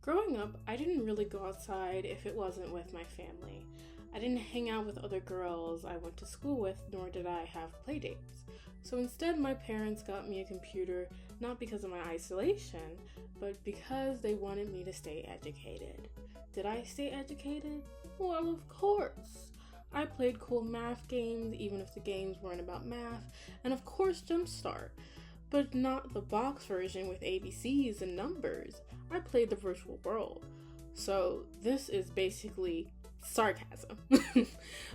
Growing up, I didn't really go outside if it wasn't with my family. I didn't hang out with other girls I went to school with, nor did I have playdates. So instead, my parents got me a computer not because of my isolation, but because they wanted me to stay educated. Did I stay educated? Well, of course. I played cool math games, even if the games weren't about math, and of course, Jumpstart. But not the box version with ABCs and numbers. I played the virtual world. So this is basically sarcasm.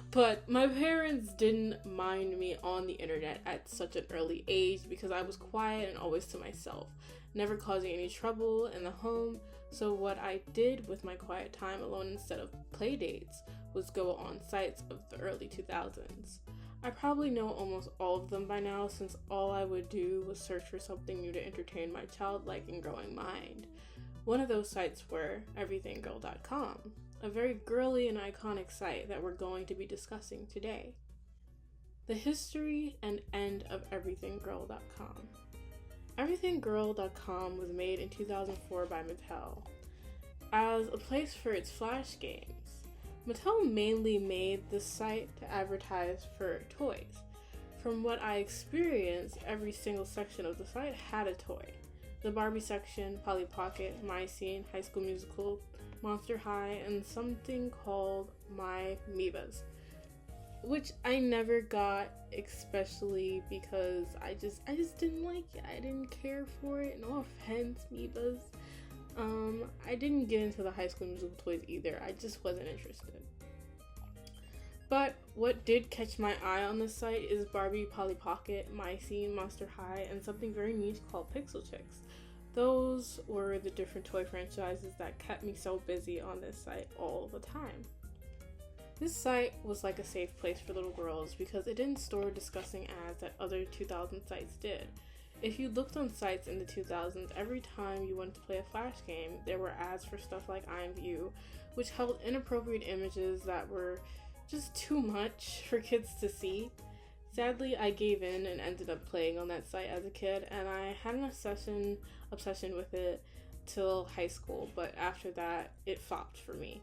But my parents didn't mind me on the internet at such an early age because I was quiet and always to myself, never causing any trouble in the home. So what I did with my quiet time alone instead of play dates was go on sites of the early 2000s. I probably know almost all of them by now since all I would do was search for something new to entertain my childlike and growing mind. One of those sites were everythinggirl.com, a very girly and iconic site that we're going to be discussing today. The history and end of everythinggirl.com. Everythinggirl.com was made in 2004 by Mattel as a place for its Flash games. Mattel mainly made this site to advertise for toys. From what I experienced, every single section of the site had a toy. The Barbie section, Polly Pocket, My Scene, High School Musical, Monster High, and something called My Meebas, which I never got, especially because I just didn't like it. I didn't care for it. No offense, Meebas. I didn't get into the High School Musical toys either. I just wasn't interested. But what did catch my eye on this site is Barbie, Polly Pocket, My Scene, Monster High, and something very niche called Pixel Chicks. Those were the different toy franchises that kept me so busy on this site all the time. This site was like a safe place for little girls because it didn't store disgusting ads that other 2000 sites did. If you looked on sites in the 2000s, every time you wanted to play a Flash game, there were ads for stuff like IMView, which held inappropriate images that were just too much for kids to see. Sadly, I gave in and ended up playing on that site as a kid, and I had an obsession with it till high school, but after that, it flopped for me.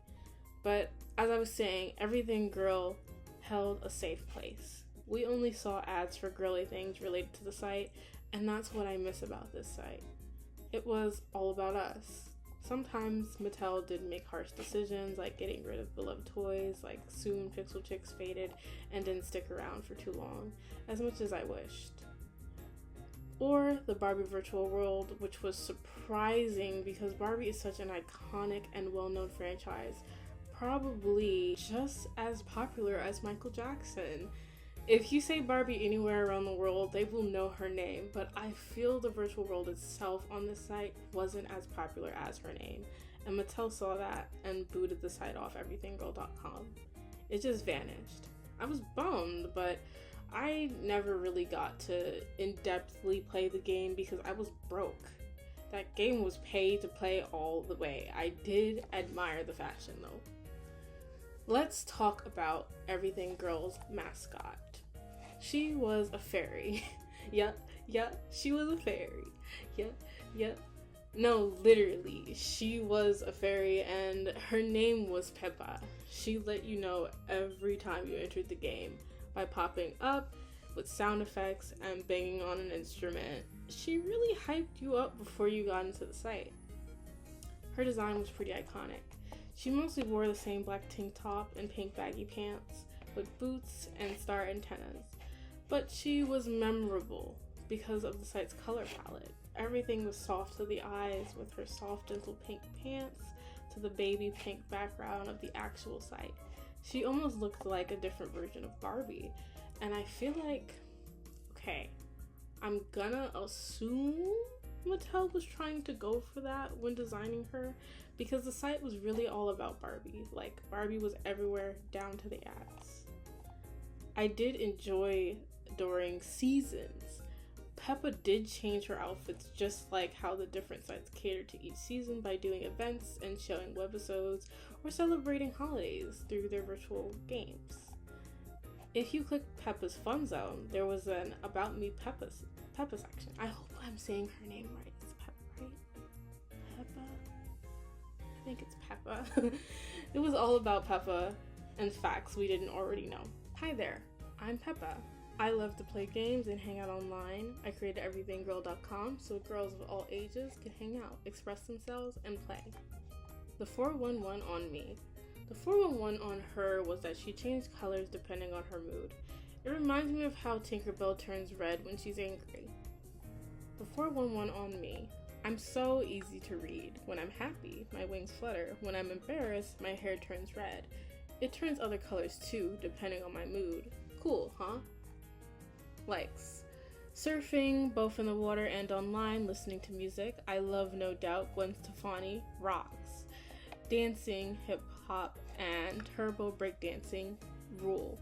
But as I was saying, Everything Girl held a safe place. We only saw ads for girly things related to the site, and that's what I miss about this site. It was all about us. Sometimes Mattel did make harsh decisions like getting rid of beloved toys, like soon Pixel Chicks faded and didn't stick around for too long, as much as I wished. Or the Barbie virtual world, which was surprising because Barbie is such an iconic and well-known franchise, probably just as popular as Michael Jackson. If you say Barbie anywhere around the world, they will know her name, but I feel the virtual world itself on this site wasn't as popular as her name, and Mattel saw that and booted the site off everythinggirl.com. It just vanished. I was bummed, but I never really got to in-depthly play the game because I was broke. That game was paid to play all the way. I did admire the fashion though. Let's talk about Everything Girl's mascot. She was a fairy. Yeah, she was a fairy. Yeah. No, literally, she was a fairy and her name was Peppa. She let you know every time you entered the game by popping up with sound effects and banging on an instrument. She really hyped you up before you got into the site. Her design was pretty iconic. She mostly wore the same black tank top and pink baggy pants with boots and star antennas. But she was memorable because of the site's color palette. Everything was soft to the eyes with her soft, gentle pink pants to the baby pink background of the actual site. She almost looked like a different version of Barbie. And I feel like, okay, I'm gonna assume Mattel was trying to go for that when designing her because the site was really all about Barbie. Like, Barbie was everywhere down to the ads. I did enjoy during seasons. Peppa did change her outfits just like how the different sites cater to each season by doing events and showing webisodes or celebrating holidays through their virtual games. If you click Peppa's Fun Zone, there was an About Me Peppa section. I hope I'm saying her name right. It's Peppa, right? Peppa? Peppa. It was all about Peppa and facts we didn't already know. Hi there, I'm Peppa. I love to play games and hang out online. I created everythinggirl.com so girls of all ages can hang out, express themselves, and play. The 411 on me. The 411 on her was that she changed colors depending on her mood. It reminds me of how Tinkerbell turns red when she's angry. The 411 on me. I'm so easy to read. When I'm happy, my wings flutter. When I'm embarrassed, my hair turns red. It turns other colors too, depending on my mood. Cool, huh? Likes. Surfing, both in the water and online, listening to music. I love No Doubt, Gwen Stefani, rocks. Dancing, hip-hop, and turbo breakdancing, rule.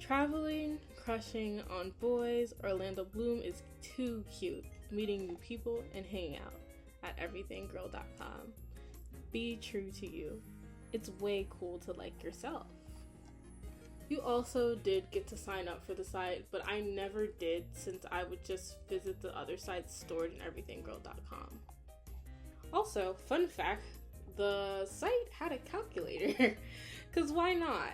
Traveling, crushing on boys, Orlando Bloom is too cute. Meeting new people and hanging out at everythinggirl.com. Be true to you. It's way cool to like yourself. You also did get to sign up for the site, but I never did since I would just visit the other sites stored in everythinggirl.com. Also, fun fact, the site had a calculator, because why not?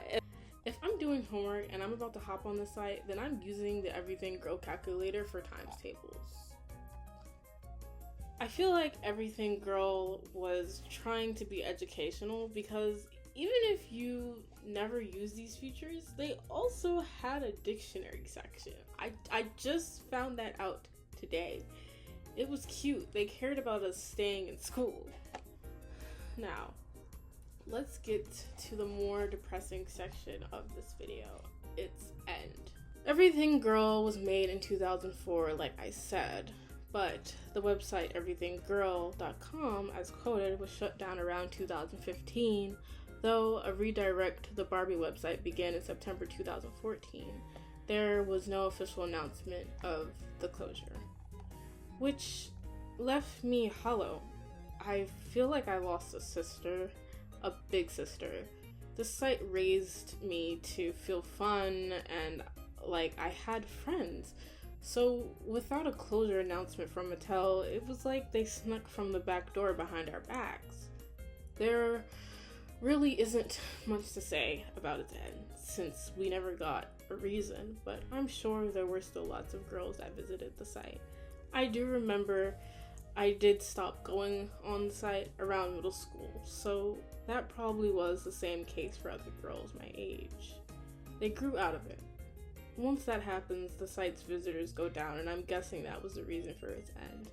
If I'm doing homework and I'm about to hop on the site, then I'm using the Everything Girl calculator for times tables. I feel like Everything Girl was trying to be educational because even if you never use these features, they also had a dictionary section. I just found that out today. It was cute. They cared about us staying in school. Now, let's get to the more depressing section of this video, its end. Everything Girl was made in 2004, like I said, but the website everythinggirl.com, as quoted, was shut down around 2015, though a redirect to the Barbie website began in September 2014. There was no official announcement of the closure, which left me hollow. I feel like I lost a sister, a big sister. The site raised me to feel fun and like I had friends. So without a closure announcement from Mattel, it was like they snuck from the back door behind our backs. There really isn't much to say about its end, since we never got a reason, but I'm sure there were still lots of girls that visited the site. I do remember I did stop going on the site around middle school, so that probably was the same case for other girls my age. They grew out of it. Once that happens, the site's visitors go down, and I'm guessing that was the reason for its end.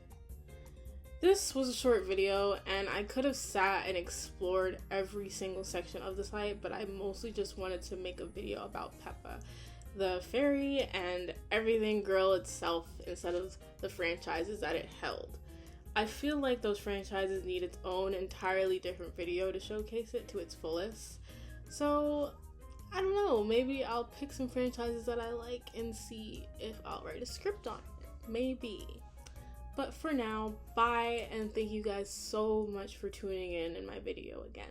This was a short video, and I could have sat and explored every single section of the site, but I mostly just wanted to make a video about Peppa, the fairy, and Everything Girl itself instead of the franchises that it held. I feel like those franchises need its own entirely different video to showcase it to its fullest. So, I don't know, maybe I'll pick some franchises that I like and see if I'll write a script on it. Maybe. But for now, bye, and thank you guys so much for tuning in my video again.